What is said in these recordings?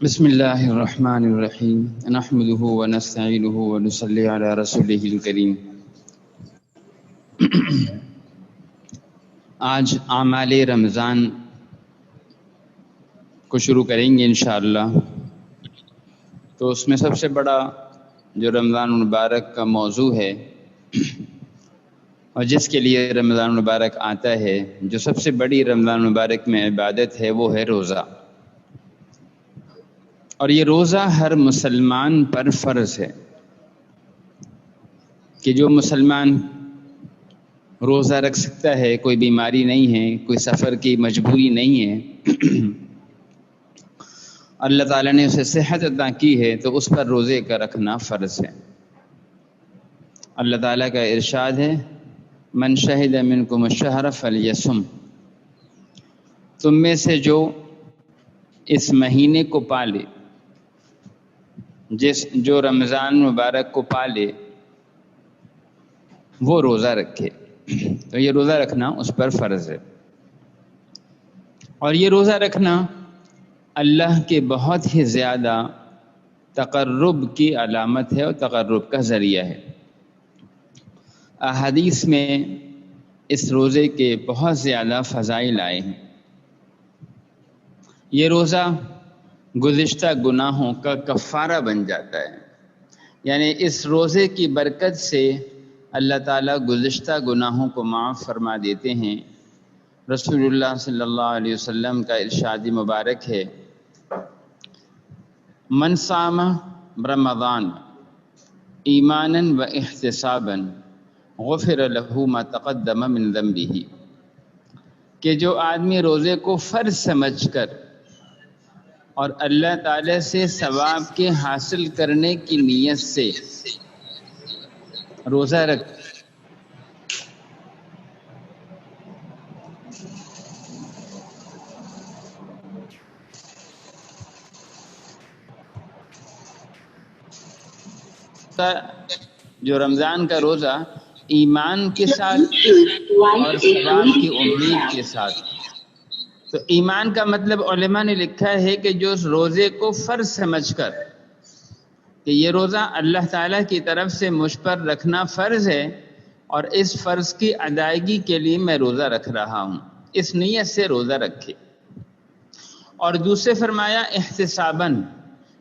بسم اللہ الرحمن الرحیم نحمده ونستعینه ونصلی علی رسوله الکریم۔ آج اعمال رمضان کو شروع کریں گے انشاءاللہ۔ تو اس میں سب سے بڑا جو رمضان المبارک کا موضوع ہے اور جس کے لیے رمضان المبارک آتا ہے، جو سب سے بڑی رمضان المبارک میں عبادت ہے، وہ ہے روزہ۔ اور یہ روزہ ہر مسلمان پر فرض ہے کہ جو مسلمان روزہ رکھ سکتا ہے، کوئی بیماری نہیں ہے، کوئی سفر کی مجبوری نہیں ہے، اللہ تعالیٰ نے اسے صحت عطا کی ہے، تو اس پر روزے کا رکھنا فرض ہے۔ اللہ تعالیٰ کا ارشاد ہے، من شہد منکم الشہر فلیصم، تم میں سے جو اس مہینے کو پالے، جو رمضان مبارک کو پالے، وہ روزہ رکھے۔ تو یہ روزہ رکھنا اس پر فرض ہے، اور یہ روزہ رکھنا اللہ کے بہت ہی زیادہ تقرب کی علامت ہے اور تقرب کا ذریعہ ہے۔ احادیث میں اس روزے کے بہت زیادہ فضائل آئے ہیں۔ یہ روزہ گزشتہ گناہوں کا کفارہ بن جاتا ہے، یعنی اس روزے کی برکت سے اللہ تعالیٰ گزشتہ گناہوں کو معاف فرما دیتے ہیں۔ رسول اللہ صلی اللہ علیہ وسلم کا ارشاد مبارک ہے، من صام رمضان ایمانا و احتسابا غفر له ما تقدم من ذنبه، کہ جو آدمی روزے کو فرض سمجھ کر اور اللہ تعالیٰ سے ثواب کے حاصل کرنے کی نیت سے روزہ رکھ جو رمضان کا روزہ ایمان کے ساتھ اور ثواب کی امید کے ساتھ، تو ایمان کا مطلب علماء نے لکھا ہے کہ جو اس روزے کو فرض سمجھ کر کہ یہ روزہ اللہ تعالیٰ کی طرف سے مجھ پر رکھنا فرض ہے اور اس فرض کی ادائیگی کے لیے میں روزہ رکھ رہا ہوں، اس نیت سے روزہ رکھے۔ اور دوسرے فرمایا احتساباً،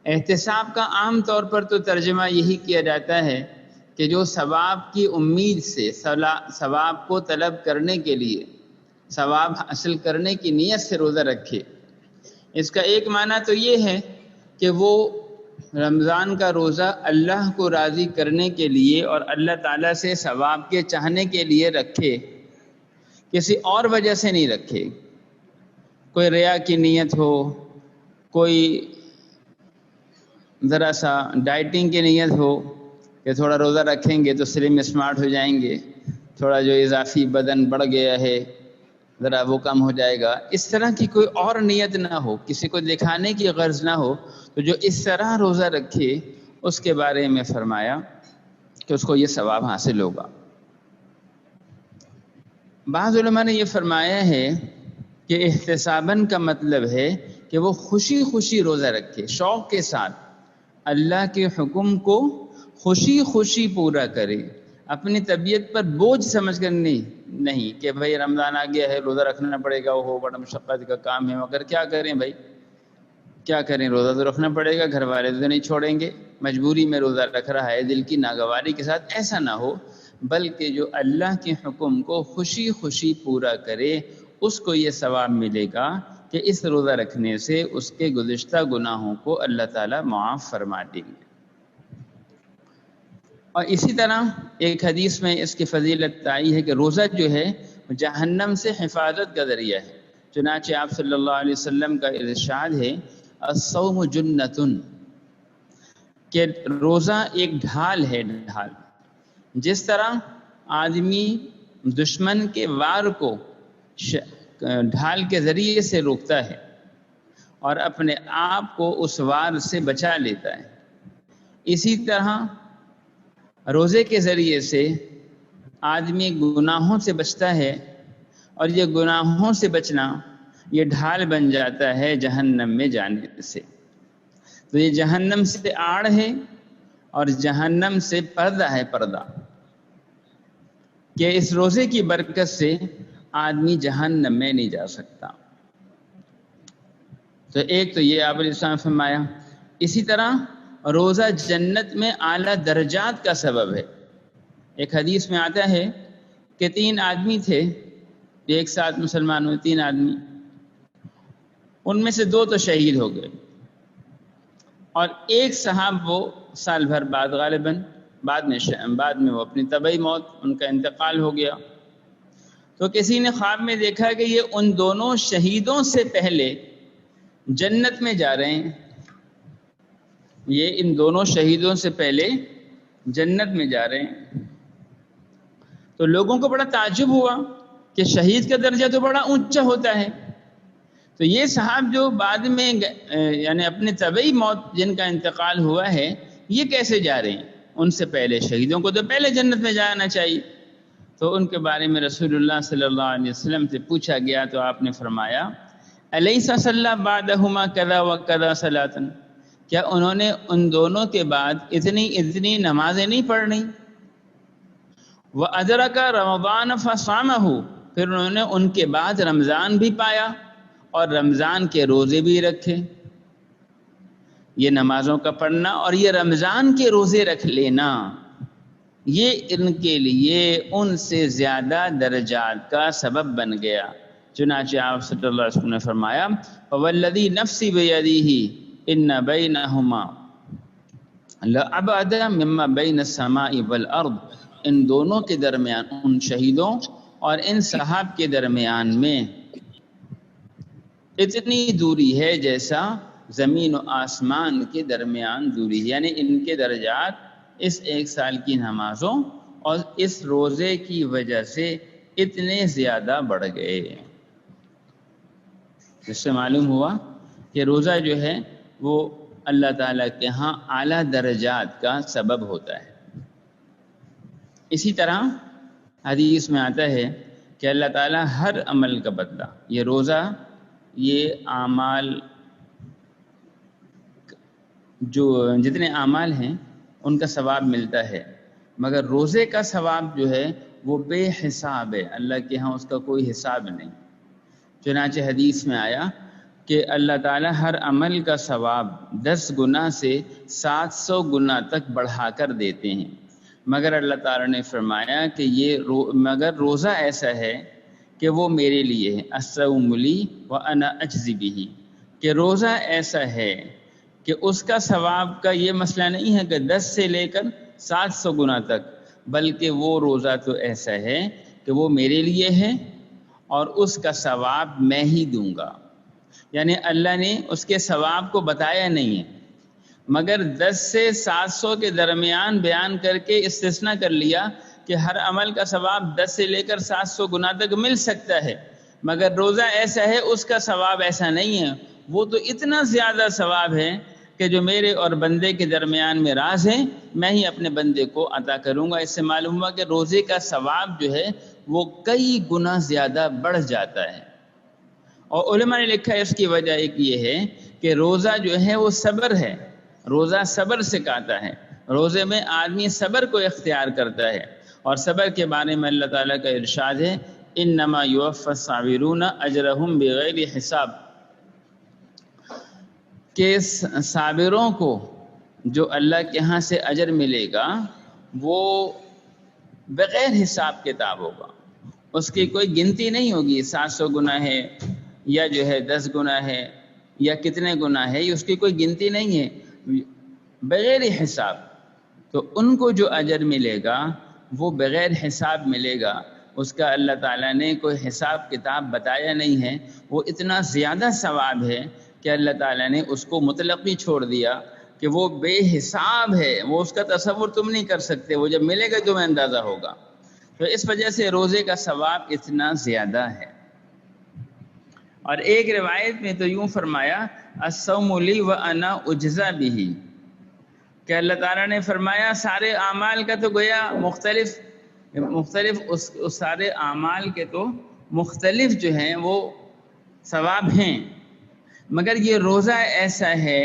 احتساب کا عام طور پر تو ترجمہ یہی کیا جاتا ہے کہ جو ثواب کی امید سے، ثواب کو طلب کرنے کے لیے، ثواب حاصل کرنے کی نیت سے روزہ رکھے۔ اس کا ایک معنی تو یہ ہے کہ وہ رمضان کا روزہ اللہ کو راضی کرنے کے لیے اور اللہ تعالیٰ سے ثواب کے چاہنے کے لیے رکھے، کسی اور وجہ سے نہیں رکھے۔ کوئی ریا کی نیت ہو، کوئی ذرا سا ڈائٹنگ کی نیت ہو کہ تھوڑا روزہ رکھیں گے تو سلم اسمارٹ ہو جائیں گے، تھوڑا جو اضافی بدن بڑھ گیا ہے ذرا وہ کم ہو جائے گا، اس طرح کی کوئی اور نیت نہ ہو، کسی کو دکھانے کی غرض نہ ہو، تو جو اس طرح روزہ رکھے اس کے بارے میں فرمایا کہ اس کو یہ ثواب حاصل ہوگا۔ بعض علماء نے یہ فرمایا ہے کہ احتساباً کا مطلب ہے کہ وہ خوشی خوشی روزہ رکھے، شوق کے ساتھ اللہ کے حکم کو خوشی خوشی پورا کرے، اپنی طبیعت پر بوجھ سمجھ کر نہیں کہ بھائی رمضان آ گیا ہے روزہ رکھنا پڑے گا، وہ بڑا مشقت کا کام ہے، مگر کیا کریں بھائی، کیا کریں، روزہ تو رکھنا پڑے گا، گھر والے تو نہیں چھوڑیں گے، مجبوری میں روزہ رکھ رہا ہے، دل کی ناگواری کے ساتھ، ایسا نہ ہو، بلکہ جو اللہ کے حکم کو خوشی خوشی پورا کرے اس کو یہ ثواب ملے گا کہ اس روزہ رکھنے سے اس کے گزشتہ گناہوں کو اللہ تعالیٰ معاف فرما دیں گے۔ اور اسی طرح ایک حدیث میں اس کی فضیلت آئی ہے کہ روزہ جو ہے جہنم سے حفاظت کا ذریعہ ہے۔ چنانچہ آپ صلی اللہ علیہ وسلم کا ارشاد ہے، الصوم جنۃ، کہ روزہ ایک ڈھال ہے، ڈھال، جس طرح آدمی دشمن کے وار کو ڈھال کے ذریعے سے روکتا ہے اور اپنے آپ کو اس وار سے بچا لیتا ہے، اسی طرح روزے کے ذریعے سے آدمی گناہوں سے بچتا ہے، اور یہ گناہوں سے بچنا یہ ڈھال بن جاتا ہے جہنم میں جانے سے۔ تو یہ جہنم سے آڑ ہے اور جہنم سے پردہ ہے، پردہ، کہ اس روزے کی برکت سے آدمی جہنم میں نہیں جا سکتا۔ تو ایک تو یہ آپ علیہ السلام فرمایا۔ اسی طرح روزہ جنت میں اعلیٰ درجات کا سبب ہے۔ ایک حدیث میں آتا ہے کہ 3 آدمی تھے، ایک ساتھ مسلمان ہوئے، 3 آدمی، ان میں سے 2 تو شہید ہو گئے، اور ایک صاحب وہ سال بھر بعد غالباً بعد میں وہ اپنی طبعی موت، ان کا انتقال ہو گیا۔ تو کسی نے خواب میں دیکھا کہ یہ ان دونوں شہیدوں سے پہلے جنت میں جا رہے ہیں، یہ ان دونوں شہیدوں سے پہلے جنت میں جا رہے ہیں۔ تو لوگوں کو بڑا تعجب ہوا کہ شہید کا درجہ تو بڑا اونچا ہوتا ہے، تو یہ صاحب جو بعد میں یعنی اپنے طبعی موت جن کا انتقال ہوا ہے، یہ کیسے جا رہے ہیں؟ ان سے پہلے شہیدوں کو تو پہلے جنت میں جانا چاہیے۔ تو ان کے بارے میں رسول اللہ صلی اللہ علیہ وسلم سے پوچھا گیا تو آپ نے فرمایا الیس صلی بعدہما کذا و کذا صلاۃ، کیا انہوں نے ان دونوں کے بعد اتنی نمازیں نہیں پڑھنی؟ وَأَدْرَكَ رَمَضَانَ فَصَامَهُ، پھر انہوں نے ان کے بعد رمضان بھی پایا اور رمضان کے روزے بھی رکھے۔ یہ نمازوں کا پڑھنا اور یہ رمضان کے روزے رکھ لینا، یہ ان کے لیے ان سے زیادہ درجات کا سبب بن گیا۔ چنانچہ آپ صلی اللہ علیہ وسلم نے فرمایا وَوَالَّذِي نَفْسِي بِيَدِهِ إِنَّ بَيْنَهُمَا لَأَبْعَدَ مِمَّا بَيْنَ السَّمَاءِ وَالْأَرْضِ، ان دونوں کے درمیان، ان شہیدوں اور ان صحاب کے درمیان میں اتنی دوری ہے جیسا زمین و آسمان کے درمیان دوری ہے، یعنی ان کے درجات اس 1 سال کی نمازوں اور اس روزے کی وجہ سے اتنے زیادہ بڑھ گئے۔ اس سے معلوم ہوا کہ روزہ جو ہے وہ اللہ تعالیٰ کے ہاں اعلیٰ درجات کا سبب ہوتا ہے۔ اسی طرح حدیث میں آتا ہے کہ اللہ تعالیٰ ہر عمل کا بدلہ، یہ روزہ، یہ اعمال، جو جتنے اعمال ہیں ان کا ثواب ملتا ہے، مگر روزے کا ثواب جو ہے وہ بے حساب ہے، اللہ کے ہاں اس کا کوئی حساب نہیں۔ چنانچہ حدیث میں آیا کہ اللہ تعالیٰ ہر عمل کا ثواب 10 گنا سے 700 گنا تک بڑھا کر دیتے ہیں، مگر اللہ تعالیٰ نے فرمایا کہ مگر روزہ ایسا ہے کہ وہ میرے لیے ہے، الصوم لی وانا اجزی بہ، کہ روزہ ایسا ہے کہ اس کا ثواب کا یہ مسئلہ نہیں ہے کہ 10 سے لے کر 700 گنا تک، بلکہ وہ روزہ تو ایسا ہے کہ وہ میرے لیے ہے اور اس کا ثواب میں ہی دوں گا۔ یعنی اللہ نے اس کے ثواب کو بتایا نہیں ہے، مگر 10 سے 700 کے درمیان بیان کر کے استثناء کر لیا کہ ہر عمل کا ثواب 10 سے لے کر 700 گنا تک مل سکتا ہے، مگر روزہ ایسا ہے اس کا ثواب ایسا نہیں ہے، وہ تو اتنا زیادہ ثواب ہے کہ جو میرے اور بندے کے درمیان میں راز ہے میں ہی اپنے بندے کو عطا کروں گا۔ اس سے معلوم ہوا کہ روزے کا ثواب جو ہے وہ کئی گنا زیادہ بڑھ جاتا ہے۔ اور علماء نے لکھا ہے اس کی وجہ ایک یہ ہے کہ روزہ جو ہے وہ صبر ہے، روزہ صبر سکھاتا ہے، روزے میں آدمی صبر کو اختیار کرتا ہے، اور صبر کے بارے میں اللہ تعالیٰ کا ارشاد ہے انما یوفی الصابرون اجرہم بغیر حساب، کہ صابروں کو جو اللہ کے ہاں سے اجر ملے گا وہ بغیر حساب کتاب ہوگا، اس کی کوئی گنتی نہیں ہوگی، 700 گنا ہے یا جو ہے 10 گنا ہے یا کتنے گنا ہے، اس کی کوئی گنتی نہیں ہے، بغیر حساب۔ تو ان کو جو اجر ملے گا وہ بغیر حساب ملے گا، اس کا اللہ تعالیٰ نے کوئی حساب کتاب بتایا نہیں ہے، وہ اتنا زیادہ ثواب ہے کہ اللہ تعالیٰ نے اس کو مطلق ہی چھوڑ دیا کہ وہ بے حساب ہے، وہ اس کا تصور تم نہیں کر سکتے، وہ جب ملے گا تمہیں اندازہ ہوگا۔ تو اس وجہ سے روزے کا ثواب اتنا زیادہ ہے۔ اور ایک روایت میں تو یوں فرمایا الصوم لی وانا اجزی بہ، کہ اللہ تعالیٰ نے فرمایا سارے اعمال کا تو گویا مختلف اس سارے اعمال کے تو مختلف جو ہیں وہ ثواب ہیں، مگر یہ روزہ ایسا ہے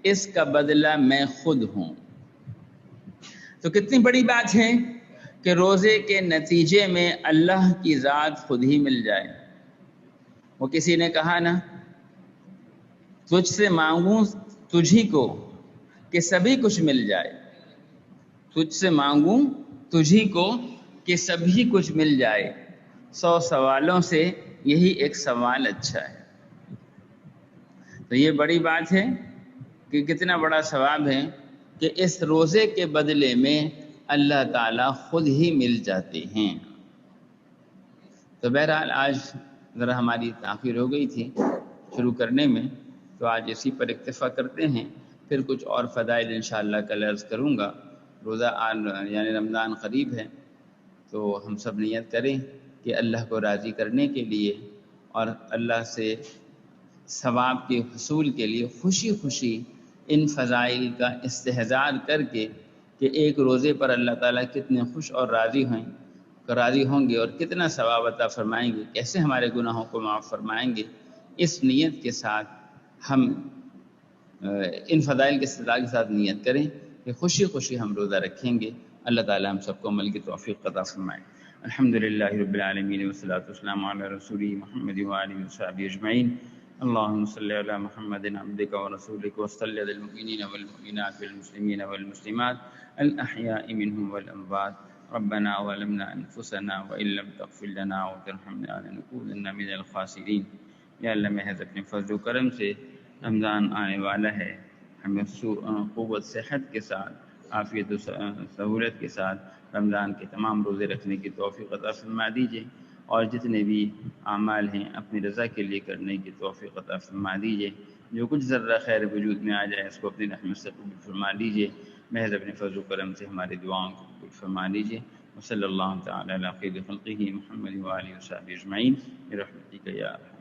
اس کا بدلہ میں خود ہوں۔ تو کتنی بڑی بات ہے کہ روزے کے نتیجے میں اللہ کی ذات خود ہی مل جائے۔ وہ کسی نے کہا نا، تجھ سے مانگوں تجھی کو کہ سبھی کچھ مل جائے، تجھ سے مانگوں تجھی کو کہ سبھی کچھ مل جائے، 100 سوالوں سے یہی ایک سوال اچھا ہے۔ تو یہ بڑی بات ہے کہ کتنا بڑا ثواب ہے کہ اس روزے کے بدلے میں اللہ تعالیٰ خود ہی مل جاتے ہیں۔ تو بہرحال آج ذرا ہماری تاخیر ہو گئی تھی شروع کرنے میں، تو آج اسی پر اکتفا کرتے ہیں، پھر کچھ اور فضائل انشاءاللہ کل عرض کروں گا۔ روزہ یعنی رمضان قریب ہے، تو ہم سب نیت کریں کہ اللہ کو راضی کرنے کے لیے اور اللہ سے ثواب کے حصول کے لیے خوشی خوشی ان فضائل کا استحضار کر کے کہ ایک روزے پر اللہ تعالیٰ کتنے خوش اور راضی ہوں گے اور کتنا ثواب عطا فرمائیں گے، کیسے ہمارے گناہوں کو معاف فرمائیں گے، اس نیت کے ساتھ ہم ان فضائل کے استدعاء کے ساتھ نیت کریں کہ خوشی خوشی ہم روزہ رکھیں گے۔ اللہ تعالیٰ ہم سب کو عمل کی توفیق عطا فرمائے۔ الحمدللہ رب العالمین والصلاۃ والسلام علی رسولہ محمد وآلہ وصحبہ اجمعین۔ اللہم صلی علی محمد عبدک ورسولک وصلی علی المؤمنین والمؤمنات والمسلمین والمسلمات الاحیاء منهم والاموات۔ ربنا ظلمنا انفسنا وان لم تغفر لنا وترحمنا لنکونن من الخاسرین۔ یا اللہ محض اپنے فضل و کرم سے رمضان آنے والا ہے، ہمیں قوت صحت کے ساتھ، عافیت و سہولت کے ساتھ رمضان کے تمام روزے رکھنے کی توفیق عطا فرما دیجیے، اور جتنے بھی اعمال ہیں اپنی رضا کے لیے کرنے کی توفیق عطا فرما دیجیے۔ جو کچھ ذرہ خیر وجود میں آ جائے اس کو اپنی رحمت سے قبول فرما لیجیے، محض اپنے فضل و کرم سے ہماری دعاؤں کو قبول فرما لیجیے۔ وصلی اللہ تعالی علی خیر خلقہ محمد وآلہ وصحبہ اجمعین برحمتک یا ارحم